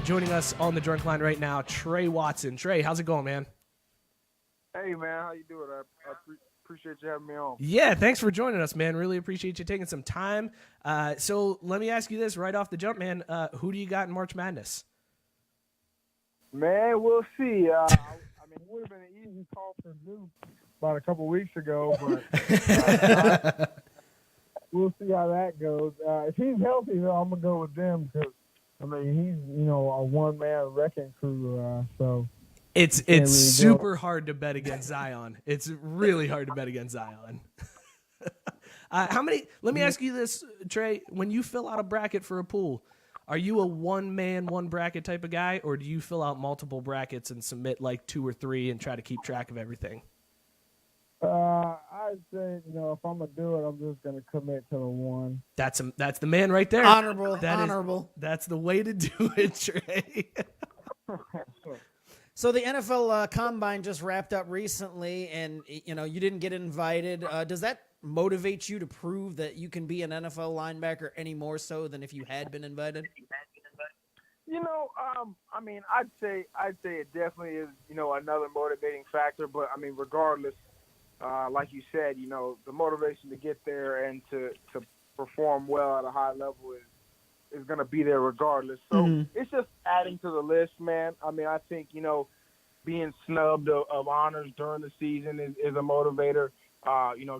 Joining us on the drunk line right now, Tre Watson. Tre, how's it going, man? Hey, man, how you doing? I appreciate you having me on. Yeah, thanks for joining us, man. Really appreciate you taking some time. So let me ask you this right off the jump, man. Who do you got in March Madness? Man, we'll see. I mean, it would have been an easy call for Duke about a couple weeks ago, but we'll see how that goes. If he's healthy, though, I'm going to go with them because, I mean, he's, a one-man wrecking crew, so. It's really super hard to bet against Zion. It's really hard to bet against Zion. Let me ask you this, Tre. When you fill out a bracket for a pool, are you a one-man, one-bracket type of guy, or do you fill out multiple brackets and submit like 2 or 3 and try to keep track of everything? I'd say, if I'm going to do it, I'm just going to commit to the one. That's the man right there. Honorable. That's the way to do it, Tre. So the NFL Combine just wrapped up recently, and you didn't get invited. Does that motivate you to prove that you can be an NFL linebacker any more so than if you had been invited? I mean, I'd say it definitely is, another motivating factor. But I mean, regardless, like you said, the motivation to get there and to perform well at a high level is going to be there regardless. So It's just adding to the list, man. I mean, I think, being snubbed of honors during the season is a motivator.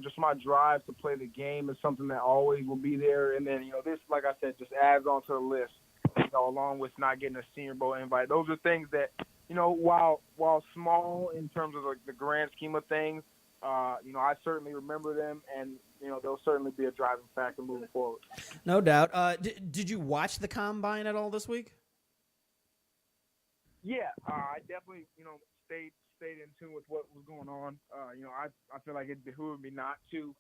Just my drive to play the game is something that always will be there. And then, this, like I said, just adds on to the list, along with not getting a Senior Bowl invite. Those are things that, while small in terms of the grand scheme of things, I certainly remember them, and they'll certainly be a driving factor moving forward. No doubt. Did you watch the Combine at all this week? Yeah, I definitely stayed in tune with what was going on. I feel like it behooved me not to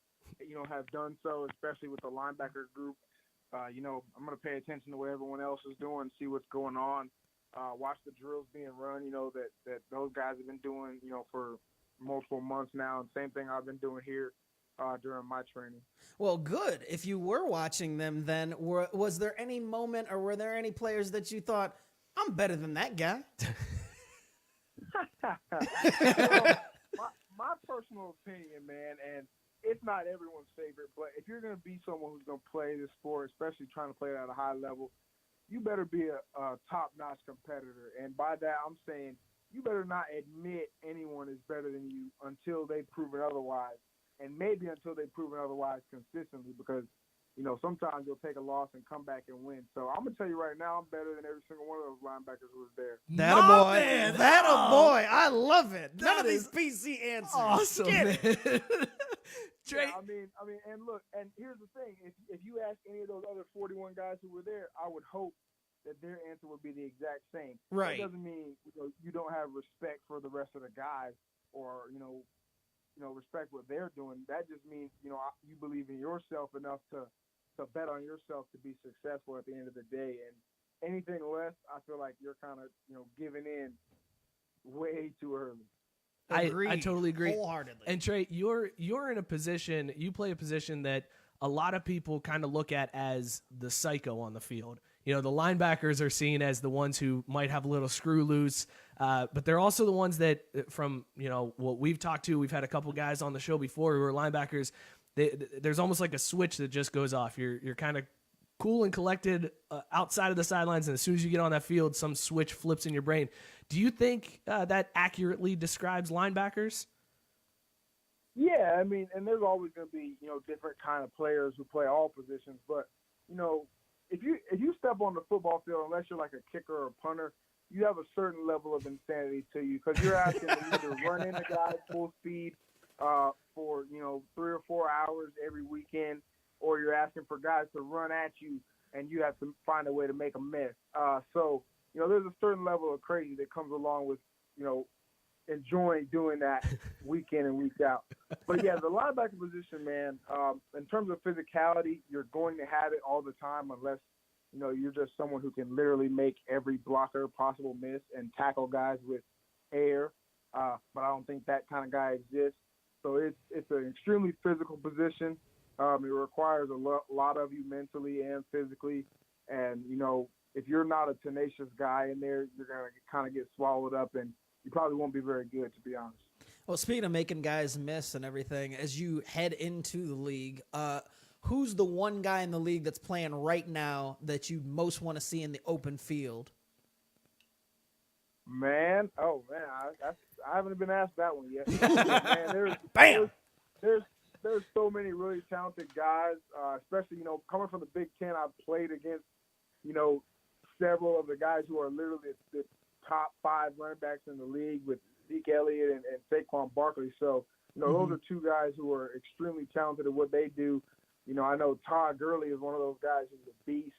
have done so, especially with the linebacker group. I'm going to pay attention to what everyone else is doing, see what's going on, watch the drills being run. That those guys have been doing for multiple months now, and same thing I've been doing here during my training. Well, good. If you were watching them, then was there any moment or were there any players that you thought, I'm better than that guy? My personal opinion, man, and it's not everyone's favorite, but if you're going to be someone who's going to play this sport, especially trying to play it at a high level, you better be a top-notch competitor. And by that, I'm saying you better not admit anyone is better than you until they've proven otherwise, and maybe until they've proven otherwise consistently, because sometimes you'll take a loss and come back and win. So I'm going to tell you right now, I'm better than every single one of those linebackers who was there. That a boy. That a boy. I love it. None of these PC answers. Awesome, man. Tre. Yeah, I mean, and look, and here's the thing. If you ask any of those other 41 guys who were there, I would hope that their answer would be the exact same. Right. That doesn't mean you don't have respect for the rest of the guys, or respect what they're doing. That just means you believe in yourself enough to bet on yourself to be successful at the end of the day. And anything less, I feel like you're kind of giving in way too early. I totally agree wholeheartedly. And Tre, you're in a position, you play a position that a lot of people kind of look at as the psycho on the field. The linebackers are seen as the ones who might have a little screw loose, but they're also the ones that, from what we've talked to, we've had a couple guys on the show before who are linebackers. There's almost like a switch that just goes off. You're kind of cool and collected outside of the sidelines, and as soon as you get on that field, some switch flips in your brain. Do you think that accurately describes linebackers? Yeah, I mean, and there's always going to be different kind of players who play all positions, but if you step on the football field, unless you're like a kicker or a punter, you have a certain level of insanity to you, because you're asking them either run into guys full speed for 3 or 4 hours every weekend, or you're asking for guys to run at you and you have to find a way to make a mess. So there's a certain level of crazy that comes along with enjoying doing that week in and week out. But yeah, the linebacker position, man, in terms of physicality, you're going to have it all the time, unless you're just someone who can literally make every blocker possible miss and tackle guys with air. But I don't think that kind of guy exists. So it's an extremely physical position. It requires a lot of you mentally and physically. And, if you're not a tenacious guy in there, you're going to kind of get swallowed up, and you probably won't be very good, to be honest. Well, speaking of making guys miss and everything, as you head into the league, who's the one guy in the league that's playing right now that you most want to see in the open field? Man, I haven't been asked that one yet. Man, Bam! There's so many really talented guys, especially, coming from the Big Ten. I've played against, several of the guys who are literally the top 5 running backs in the league with Zeke Elliott and Saquon Barkley. So, those are two guys who are extremely talented at what they do. I know Todd Gurley is one of those guys who's a beast.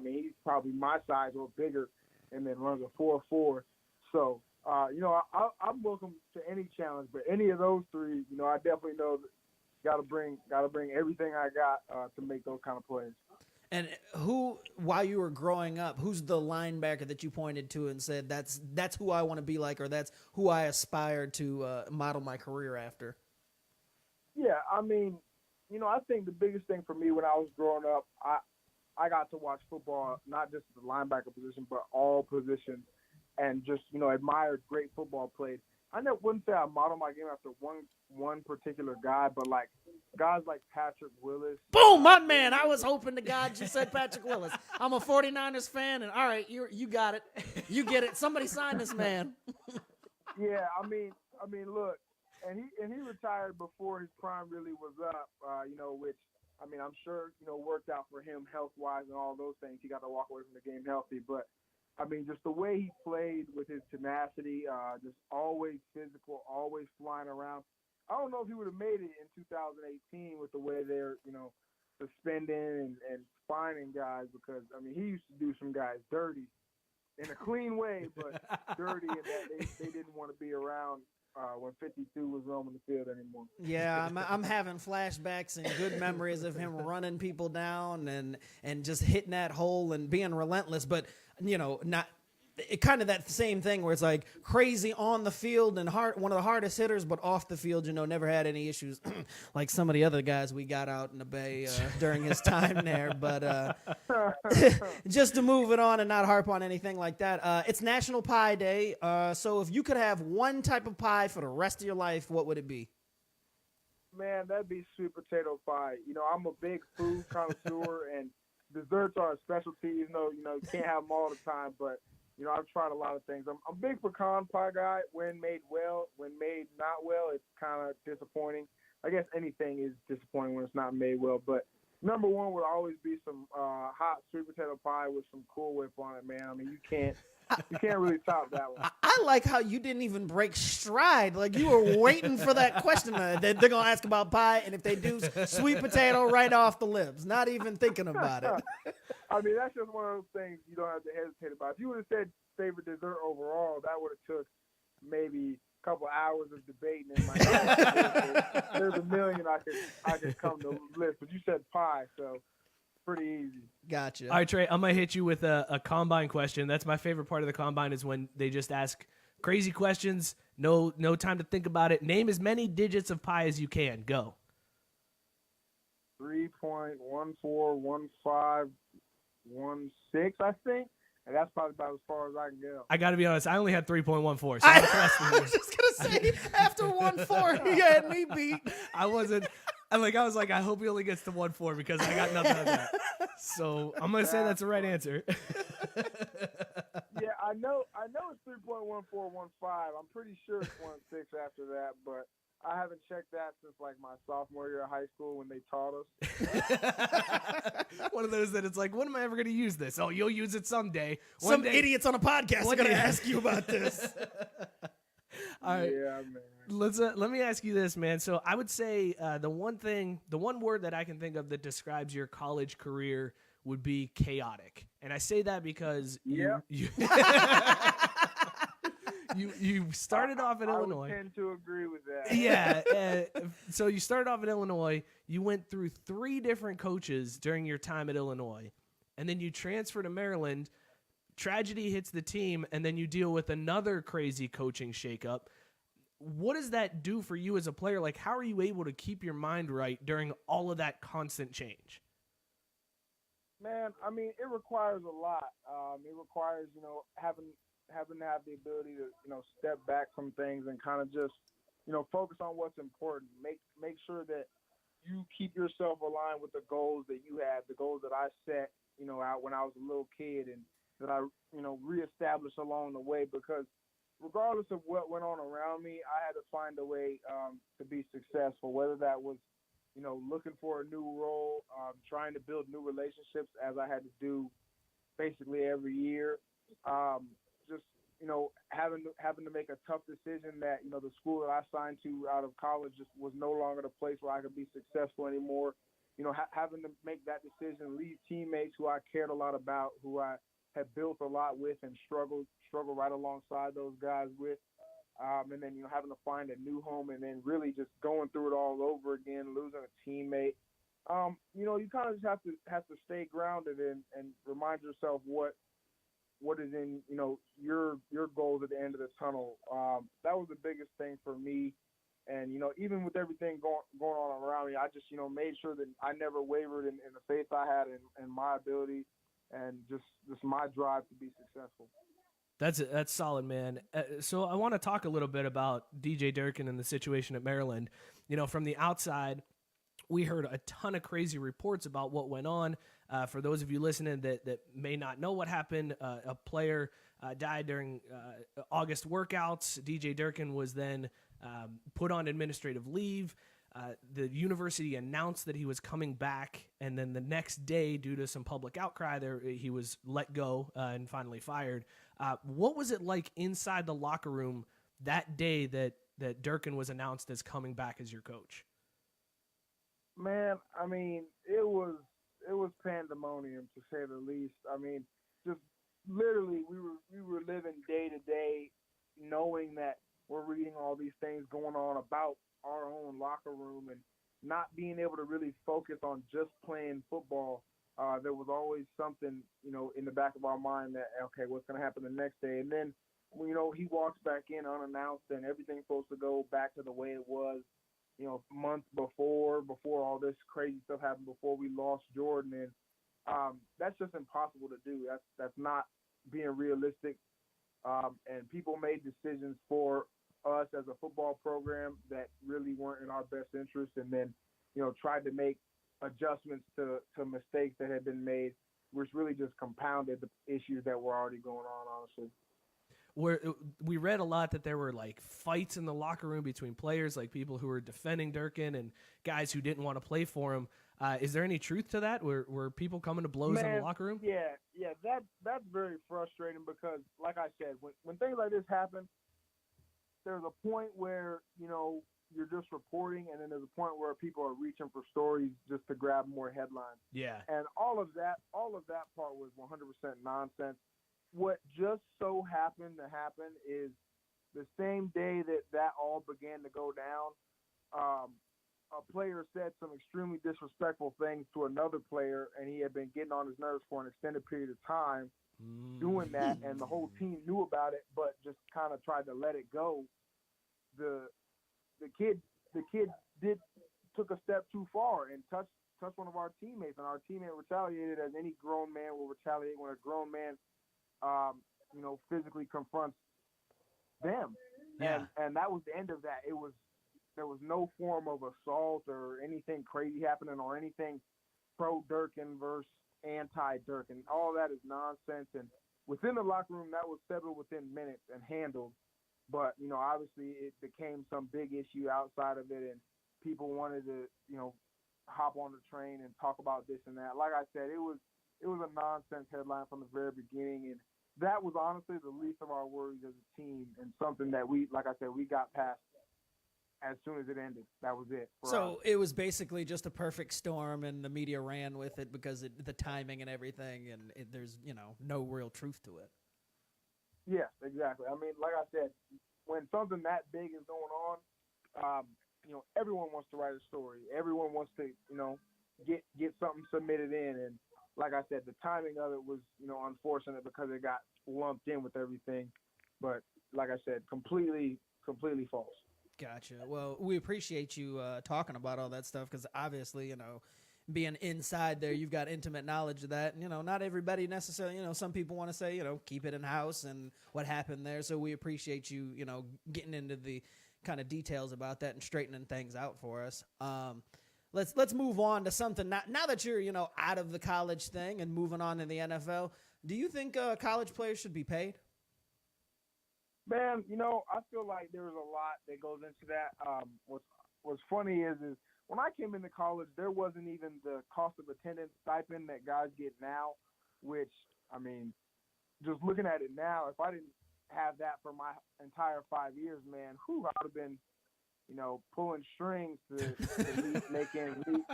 He's probably my size or bigger, and then runs a 4.4. So, I'm welcome to any challenge, but any of those three, I definitely know that got to bring everything I got to make those kind of plays. And who, while you were growing up, who's the linebacker that you pointed to and said, that's who I want to be like, or that's who I aspire to model my career after? Yeah, I think the biggest thing for me when I was growing up, I got to watch football, not just the linebacker position, but all positions, and just, admired great football played. I wouldn't say I model my game after one particular guy, but like guys like Patrick Willis. Boom, my man. I was hoping to God you said Patrick Willis. I'm a 49ers fan, and all right, you got it. You get it. Somebody sign this man. Yeah, look, and he retired before his prime really was up, which, I'm sure, worked out for him health-wise and all those things. He got to walk away from the game healthy, but just the way he played with his tenacity, just always physical, always flying around. I don't know if he would have made it in 2018 with the way they're, suspending and fining guys, because, he used to do some guys dirty in a clean way, but dirty in that they didn't want to be around when 52 was roaming the field anymore. Yeah, I'm having flashbacks and good memories of him running people down and just hitting that hole and being relentless, but not kind of that same thing where it's like crazy on the field and one of the hardest hitters, but off the field, never had any issues like some of the other guys we got out in the Bay during his time there. But just to move it on and not harp on anything like that, it's National Pie Day. So if you could have one type of pie for the rest of your life, what would it be? Man, that'd be sweet potato pie. I'm a big food connoisseur, and desserts are a specialty, even though, you can't have them all the time, but I've tried a lot of things. I'm a big pecan pie guy when made well. When made not well, it's kind of disappointing. I guess anything is disappointing when it's not made well. But number one would always be some hot sweet potato pie with some Cool Whip on it, man. You can't really top that one. I like how you didn't even break stride. Like you were waiting for that question. They're going to ask about pie, and if they do, sweet potato right off the lips. Not even thinking about it. That's just one of those things you don't have to hesitate about. If you would have said favorite dessert overall, that would have took maybe a couple hours of debating in my head. There's a million I could come to list, but you said pie, so pretty easy. Gotcha. All right, Trey, I'm going to hit you with a combine question. That's my favorite part of the combine is when they just ask crazy questions, no time to think about it. Name as many digits of pi as you can. Go. 3.141516, I think. And that's probably about as far as I can go. I got to be honest, I only had 3.14. So I was just going to say, after 1.4, you had me beat. I was like, I hope he only gets to 1.4 because I got nothing on that. So I'm going to say that's the right answer. Yeah, I know it's 3.1415. I'm pretty sure it's 1.6 after that, but I haven't checked that since like my sophomore year of high school when they taught us. One of those that it's like, when am I ever going to use this? Oh, you'll use it someday. Some idiots on a podcast are going to ask you about this. All right. Yeah, man. Let me ask you this, man. So I would say the one word that I can think of that describes your college career would be chaotic. And I say that because you started off in Illinois. I tend to agree with that. Yeah. So you started off in Illinois. You went through 3 different coaches during your time at Illinois. And then you transfer to Maryland. Tragedy hits the team, and then you deal with another crazy coaching shakeup. What does that do for you as a player? Like, how are you able to keep your mind right during all of that constant change? Man, I mean, it requires a lot. It requires, having to have the ability to, step back from things and kind of just, focus on what's important. Make sure that you keep yourself aligned with the goals that you have, the goals that I set, out when I was a little kid, and that I, reestablished along the way. Because regardless of what went on around me, I had to find a way to be successful, whether that was looking for a new role, trying to build new relationships as I had to do basically every year. Just, having to make a tough decision that, the school that I signed to out of college just was no longer the place where I could be successful anymore. Having to make that decision, leave teammates who I cared a lot about, who I had built a lot with and struggled right alongside those guys with. And then, having to find a new home and then really just going through it all over again, losing a teammate. You kind of just have to stay grounded and remind yourself what is in, your goals at the end of the tunnel. That was the biggest thing for me. And, even with everything going on around me, I just, made sure that I never wavered in the faith I had in my ability and just my drive to be successful. That's solid, man. So I want to talk a little bit about DJ Durkin and the situation at Maryland. From the outside, we heard a ton of crazy reports about what went on. For those of you listening that may not know what happened, a player died during August workouts. DJ Durkin was then put on administrative leave. The university announced that he was coming back, and then the next day, due to some public outcry, he was let go and finally fired. What was it like inside the locker room that day that Durkin was announced as coming back as your coach? Man, I mean, it was pandemonium, to say the least. I mean, just literally we were living day to day, knowing that we're reading all these things going on about our own locker room and not being able to really focus on just playing football. There was always something, in the back of our mind that, okay, what's going to happen the next day? And then, he walks back in unannounced and everything's supposed to go back to the way it was, months before all this crazy stuff happened, before we lost Jordan. And that's just impossible to do. That's not being realistic. And people made decisions for us as a football program that really weren't in our best interest, and then, tried to make adjustments to mistakes that had been made, which really just compounded the issues that were already going on, honestly. We read a lot that there were like fights in the locker room between players, like people who were defending Durkin and guys who didn't want to play for him. Is there any truth to that? Were people coming to blows in the locker room? Yeah, that's very frustrating because, like I said, when things like this happen, there's a point where, you're just reporting, and then there's a point where people are reaching for stories just to grab more headlines. Yeah. And all of that part was 100% nonsense. What just so happened to happen is the same day that all began to go down, a player said some extremely disrespectful things to another player, and he had been getting on his nerves for an extended period of time doing that, and the whole team knew about it, but just kind of tried to let it go. The kid took a step too far and touched one of our teammates, and our teammate retaliated as any grown man will retaliate when a grown man physically confronts them. Yeah. And that was the end of that. There was no form of assault or anything crazy happening or anything pro-Durkin versus anti-Durkin. All that is nonsense. And within the locker room, that was settled within minutes and handled. But, obviously it became some big issue outside of it, and people wanted to, hop on the train and talk about this and that. Like I said, it was a nonsense headline from the very beginning, and that was honestly the least of our worries as a team, and something that we got past as soon as it ended. That was it. So it was basically just a perfect storm, and the media ran with it because the timing and everything, and there's no real truth to it. Yes, exactly. I mean, like I said, when something that big is going on, everyone wants to write a story. Everyone wants to, get something submitted in. And like I said, the timing of it was, unfortunate because it got lumped in with everything. But like I said, completely false. Gotcha. Well, we appreciate you talking about all that stuff because obviously, being inside there, you've got intimate knowledge of that. And, not everybody necessarily, some people want to say, keep it in house and what happened there. So we appreciate you, getting into the kind of details about that and straightening things out for us. Let's move on to something now that you're, out of the college thing and moving on to the NFL. Do you think college players should be paid? Man, I feel like there's a lot that goes into that. What's funny is when I came into college, there wasn't even the cost of attendance stipend that guys get now, which, I mean, just looking at it now, if I didn't have that for my entire 5 years, man, I would have been, pulling strings to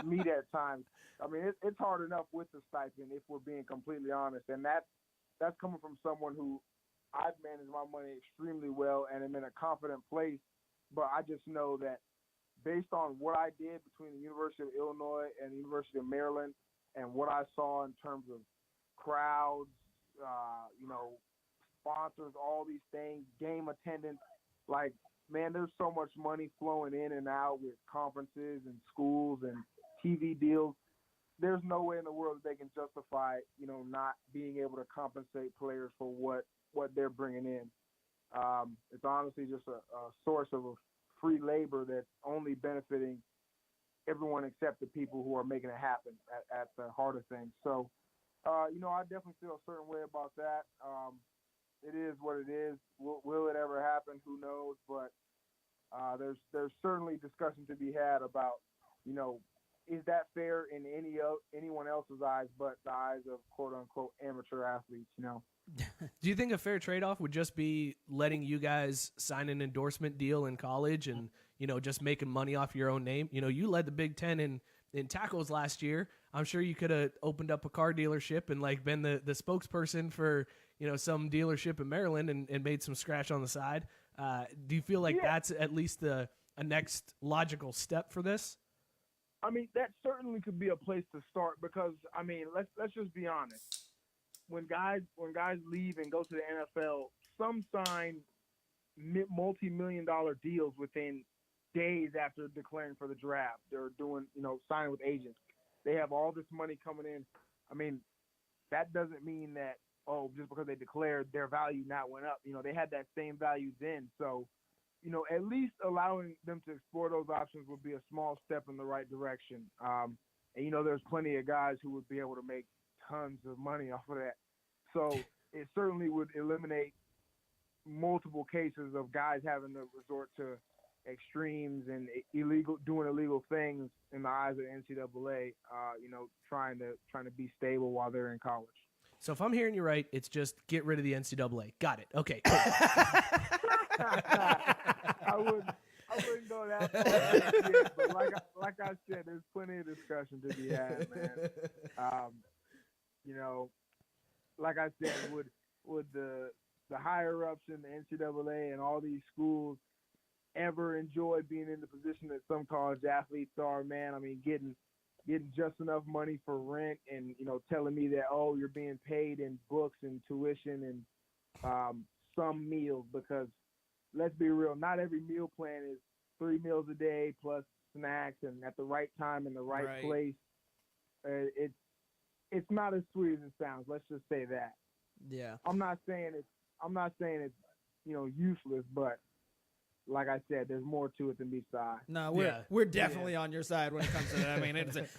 meet at times. I mean, it's hard enough with the stipend, if we're being completely honest. And that's coming from someone who I've managed my money extremely well and am in a confident place. But I just know that based on what I did between the University of Illinois and the University of Maryland and what I saw in terms of crowds, sponsors, all these things, game attendance, like, man, there's so much money flowing in and out with conferences and schools and TV deals. There's no way in the world that they can justify, not being able to compensate players for what they're bringing in. It's honestly just a source of a free labor that's only benefiting everyone except the people who are making it happen at the heart of things. So, I definitely feel a certain way about that. It is what it is. Will it ever happen? Who knows? But there's certainly discussion to be had about, is that fair in anyone else's eyes but the eyes of quote unquote amateur athletes? Do you think a fair trade-off would just be letting you guys sign an endorsement deal in college and, just making money off your own name? You led the Big Ten in tackles last year. I'm sure you could have opened up a car dealership and been the spokesperson for, some dealership in Maryland and made some scratch on the side. Do you feel like that's at least a next logical step for this? I mean, that certainly could be a place to start because, I mean, let's just be honest. When guys leave and go to the NFL, some sign multi-million-dollar deals within days after declaring for the draft. They're doing, signing with agents. They have all this money coming in. I mean, that doesn't mean that, just because they declared, their value now went up. They had that same value then. So, at least allowing them to explore those options would be a small step in the right direction. And, there's plenty of guys who would be able to make tons of money off of that. So it certainly would eliminate multiple cases of guys having to resort to extremes and doing illegal things in the eyes of the NCAA, trying to be stable while they're in college. So if I'm hearing you right, it's just get rid of the NCAA. Got it. Okay. I wouldn't go that far yet, but like I said, there's plenty of discussion to be had, man. Like I said, would the higher ups in the NCAA and all these schools ever enjoy being in the position that some college athletes are, man? I mean, getting just enough money for rent and, telling me that, you're being paid in books and tuition and some meals, because let's be real, not every meal plan is 3 meals a day plus snacks and at the right time in the right place. It's not as sweet as it sounds. Let's just say that. Yeah. I'm not saying it's useless, but like I said, there's more to it than meets the eye. No, we're definitely on your side when it comes to that. I mean,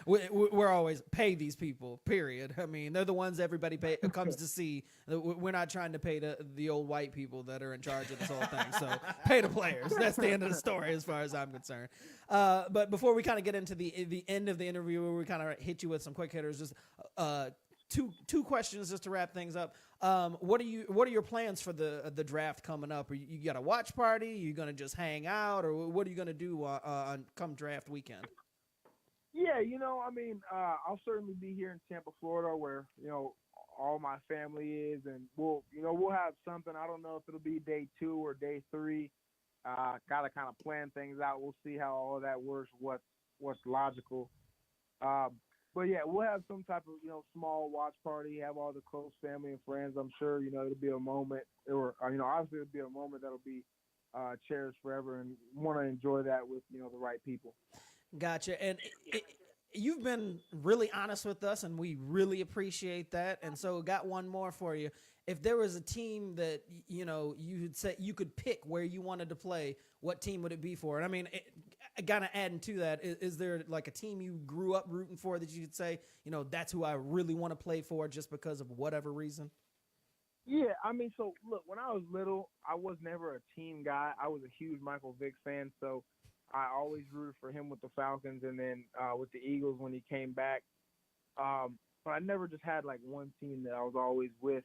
we're always pay these people, period. I mean, they're the ones everybody comes to see. We're not trying to pay the old white people that are in charge of this whole thing. So pay the players. That's the end of the story as far as I'm concerned. But before we kind of get into the end of the interview, where we kind of hit you with some quick hitters, just two questions just to wrap things up. What are your plans for the draft coming up? Are you got a watch party? Are you gonna just hang out, or what are you gonna do on come draft weekend? Yeah, I'll certainly be here in Tampa, Florida, where all my family is, and we'll have something. I don't know if it'll be day 2 or day 3. Gotta kind of plan things out. We'll see how all of that works. What's logical. But yeah, we'll have some type of, small watch party, have all the close family and friends. I'm sure, it'll be a moment, or, obviously it'll be a moment that'll be cherished forever, and want to enjoy that with, the right people. Gotcha. And you've been really honest with us, and we really appreciate that. And so, got one more for you. If there was a team that you'd say you could pick where you wanted to play, what team would it be for? And I mean, kind of adding to that, is there like a team you grew up rooting for that you could say, that's who I really want to play for just because of whatever reason? Yeah, I mean, so look, when I was little, I was never a team guy. I was a huge Michael Vick fan, so I always rooted for him with the Falcons and then with the Eagles when he came back. But I never just had like one team that I was always with.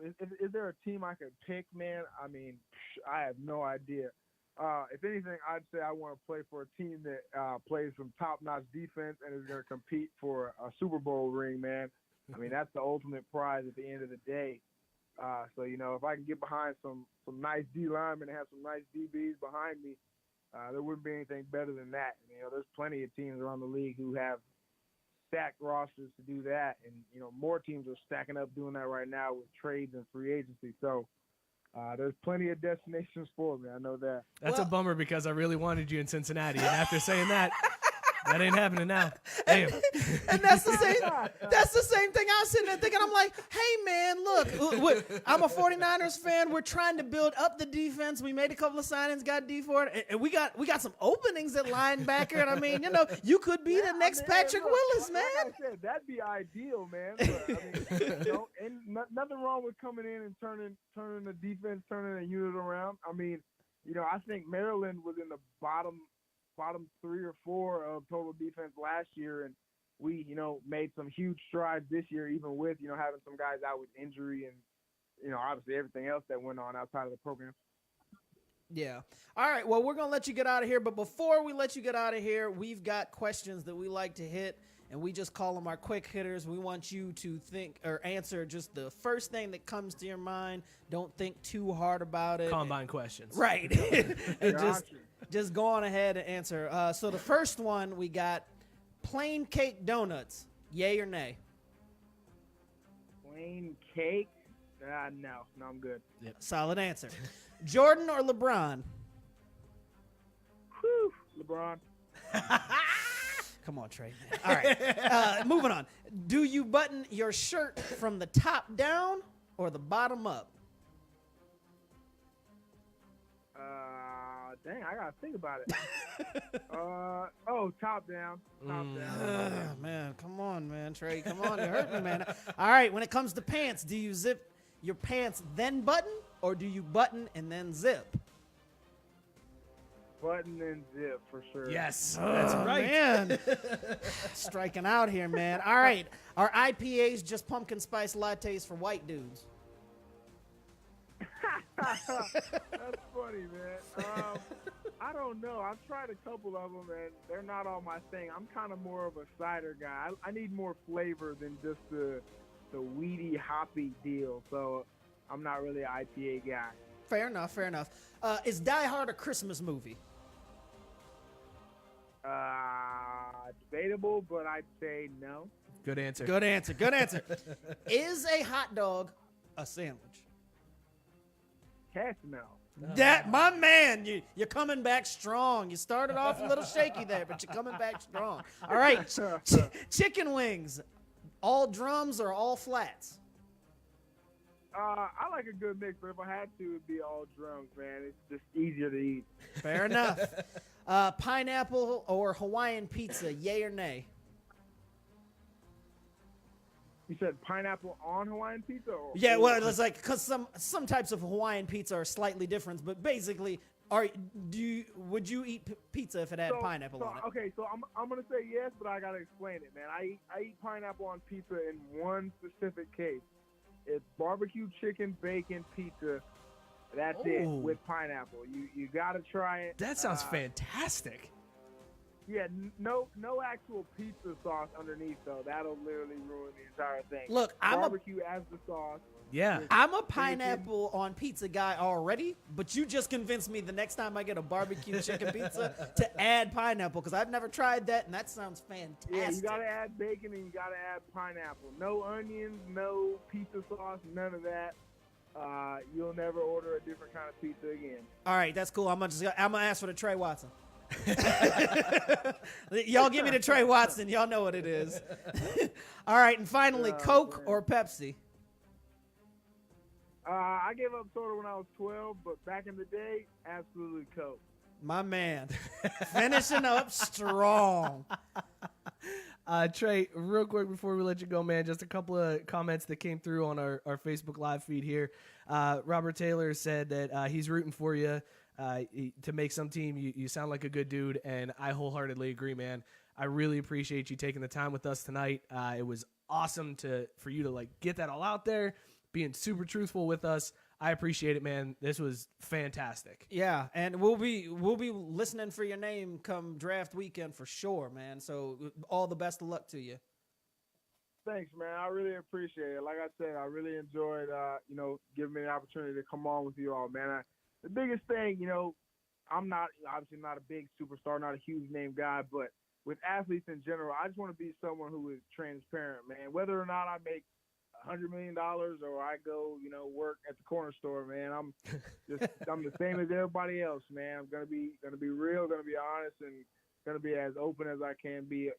Is there a team I could pick, man? I mean, I have no idea. If anything, I'd say I want to play for a team that plays some top-notch defense and is going to compete for a Super Bowl ring, man. I mean, that's the ultimate prize at the end of the day. So, if I can get behind some nice D linemen and have some nice DBs behind me, there wouldn't be anything better than that. There's plenty of teams around the league who have stacked rosters to do that, and more teams are stacking up doing that right now with trades and free agency. So there's plenty of destinations for me. I know that. That's a bummer because I really wanted you in Cincinnati, and after saying that, that ain't happening now. Damn. And that's the same thing I was sitting there thinking. I'm like, hey, man, look, I'm a 49ers fan. We're trying to build up the defense. We made a couple of signings, got D for it, and we got some openings at linebacker. And I mean, you could be the next Patrick Willis, man. Like I said, that'd be ideal, man. But, I mean, and nothing wrong with coming in and turning the defense, turning a unit around. I mean, I think Maryland was in the bottom 3 or 4 of total defense last year, and we, made some huge strides this year, even with, having some guys out with injury and, obviously everything else that went on outside of the program. Yeah. All right. Well, we're going to let you get out of here, but before we let you get out of here, we've got questions that we like to hit, and we just call them our quick hitters. We want you to think or answer just the first thing that comes to your mind. Don't think too hard about it. Combine questions. Right. And just go on ahead and answer. So the first one, we got plain cake donuts, yay or nay? Plain cake? No, I'm good. Yep. Solid answer. Jordan or LeBron? Whew, LeBron. Come on, Trey. All right. Moving on. Do you button your shirt from the top down or the bottom up? Dang, I gotta think about it. Top down. Top down. Man, come on, man, Trey. Come on, you hurt me, man. All right, when it comes to pants, do you zip your pants then button, or do you button and then zip? Button and zip for sure. Yes, that's right. Man, striking out here, man. All right, are IPAs just pumpkin spice lattes for white dudes? That's funny, man. I don't know. I've tried a couple of them, and they're not all my thing. I'm kind of more of a cider guy. I need more flavor than just the weedy, hoppy deal. So I'm not really an IPA guy. Fair enough. Is Die Hard a Christmas movie? Debatable, but I'd say no. Good answer. Is a hot dog a sandwich? Heck no. That, my man, you're coming back strong. You started off a little shaky there, but you're coming back strong. All right, chicken wings, all drums or all flats? I like a good mix, but if I had to, it'd be all drums, man. It's just easier to eat. Fair enough. Pineapple or Hawaiian pizza, yay or nay? You said pineapple on Hawaiian pizza? Yeah, well, it's like because some types of Hawaiian pizza are slightly different, but basically, would you eat pizza if it had pineapple on it? Okay, so I'm gonna say yes, but I gotta explain it, man. I eat pineapple on pizza in one specific case. It's barbecue chicken bacon pizza. That's it with pineapple. You gotta try it. That sounds fantastic. Yeah, no actual pizza sauce underneath though. That'll literally ruin the entire thing. Look, barbecue as the sauce. Yeah, I'm a pineapple on pizza guy already, but you just convinced me the next time I get a barbecue chicken pizza to add pineapple because I've never tried that, and that sounds fantastic. Yeah, you gotta add bacon and you gotta add pineapple. No onions, no pizza sauce, none of that. You'll never order a different kind of pizza again. All right, that's cool. I'm gonna ask for the Tre Watson. Y'all give me the Tre Watson. Y'all know what it is. All right, and finally, Coke or Pepsi? I gave up soda when I was 12, but back in the day, absolutely Coke. My man, finishing up strong. Tre, real quick before we let you go, man, just a couple of comments that came through on our Facebook Live feed here. Robert Taylor said that he's rooting for you to make some team. You sound like a good dude, and I wholeheartedly agree, man. I really appreciate you taking the time with us tonight. It was awesome for you to like get that all out there, being super truthful with us. I appreciate it, man. This was fantastic. Yeah, and we'll be listening for your name come draft weekend for sure, man. So all the best of luck to you. Thanks, man. I really appreciate it. Like I said, I really enjoyed, giving me the opportunity to come on with you all, man. The biggest thing, I'm obviously not a big superstar, not a huge name guy, but with athletes in general, I just want to be someone who is transparent, man. Whether or not I make $100 million or I go, work at the corner store, man, I'm the same as everybody else, man. I'm gonna be real, gonna be honest, and gonna be as open as I can be,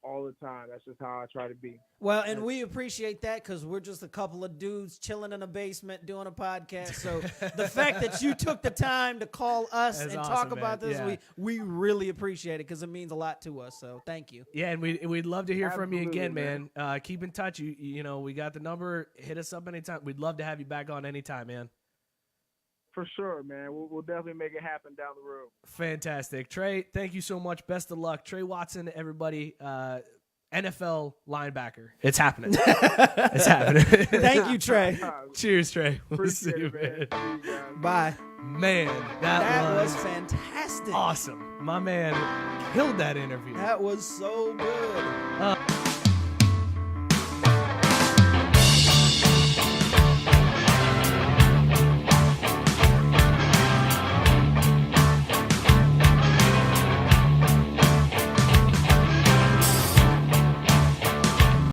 all the time. That's just how I try to be. Well, and we appreciate that because we're just a couple of dudes chilling in a basement doing a podcast. So the fact that you took the time to call us That's and awesome, talk about man. this, Yeah. we really appreciate it because it means a lot to us. So thank you. Yeah, and we'd love to hear from you Absolutely, again, man. Keep in touch. We got the number. Hit us up anytime. We'd love to have you back on anytime, man. For sure, man. We'll definitely make it happen down the road. Fantastic. Tre, thank you so much. Best of luck. Tre Watson, everybody, NFL linebacker. It's happening. It's happening. Thank you, Tre. Cheers, Tre. We'll see Appreciate you, it, man. man. See you guys. Bye. Man, That was fantastic. awesome. My man killed that interview. That was so good.